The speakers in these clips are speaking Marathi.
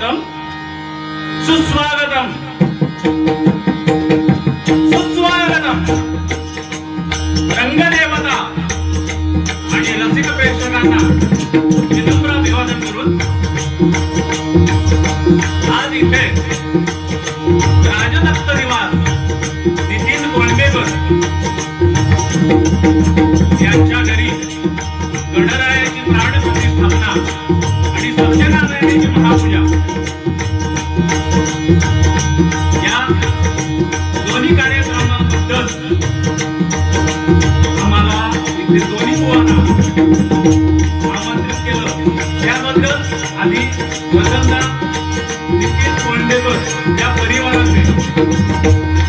स्वागतम सुस्वागतम सुस्वागतम. रंगदेवता आणि रसिक प्रेक्षकांना विनम्र अभिवादन करून आज इथे राजदत्त निवास नितीन कोंडेकर यांच्या घरी गणरायाची प्राण प्रतिष्ठापना आणि सत्यनारायणाची महापूजा या दोन्ही कार्यक्रमाबद्दल आम्हाला इथे दोन्ही बुवांना आमंत्रित केलं त्याबद्दल आधी वसंता नितीन कोंडेकर या परिवाराचे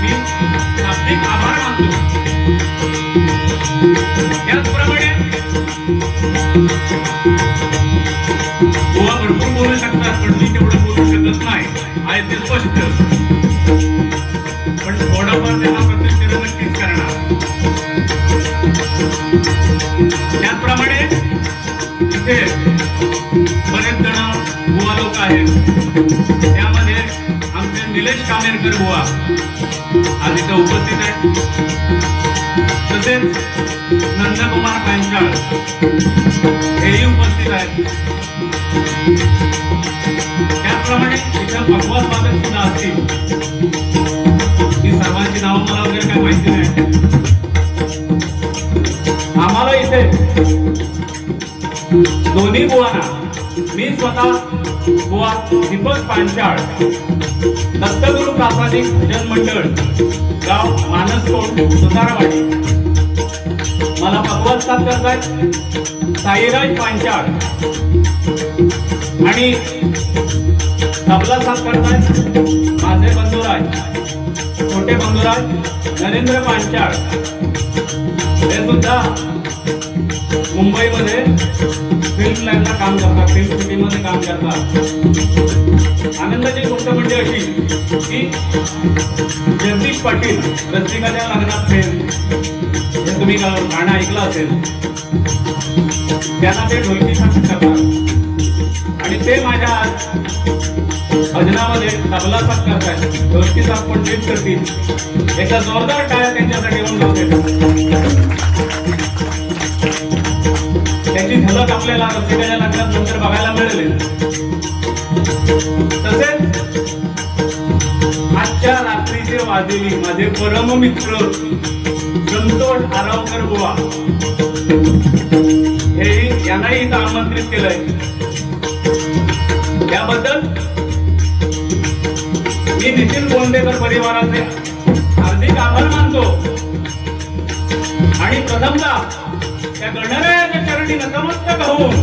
मी शाब्दिक आभार मानतो. याचप्रमाणे बुवा भरपूर बोलू शकतात पण मी तेवढं बोलू शकत नाही आहे ते स्पष्ट, पण थोडाफार त्यांना प्रत्यक्ष नक्कीच करणार. त्याचप्रमाणे इथे बरेच जण बुवा लोक आहेत, त्यामध्ये आमचे निलेश कामेरकर बुवा आज इथे उपस्थित आहेत, तसेच नंदकुमार पांचाळ हेही उपस्थित आहेत. त्याचप्रमाणे इथं भगवत वादक सुद्धा असतील. ही सर्वांची नावं मला वगैरे काय माहिती नाही. आम्हाला इथे दोन्ही बुवांना मी स्वतः बुवा दीपक पांचाळ दत्तगुरु प्रासादिक भजन मंडळ गाव मानसकोट सुतारवाडी, मला भगवत साथ करतायत साईराज पांचाळ आणि तबला साथ करतायत माझे बंधुराज छोटे बंधुराज नरेंद्र पांचाळ. हे सुद्धा मुंबईमध्ये फिल्म लाईनला काम करतात, फिल्म सिटीमध्ये काम करतात. आनंदाची गोष्ट म्हणजे अशी की जगदीश पाटील रसिकाच्या लग्नात फेल हे तुम्ही गाणं ऐकलं असेल, त्यांना ते ढोलकी साथ करतात आणि ते माझ्या भजनामध्ये तबला साथ करतायत, ढोलकी साथ पण तेच करतील. एका जोरदार टाळ्या त्यांच्यासाठी येऊन लावते. त्याची झलक आपल्याला रसिकाच्या लग्नात नंतर बघायला मिळेल. तसेच आजच्या रात्रीचे वाजवी माझे परम मित्र संतोष आरावकर बुवा हे यांनाही इथं आमंत्रित केलंय. त्याबद्दल मी नितीन कोंडेकर परिवाराचे हार्दिक आभार मानतो आणि प्रथमतः त्या गणरायाच्या चरणी नतमस्तक होऊन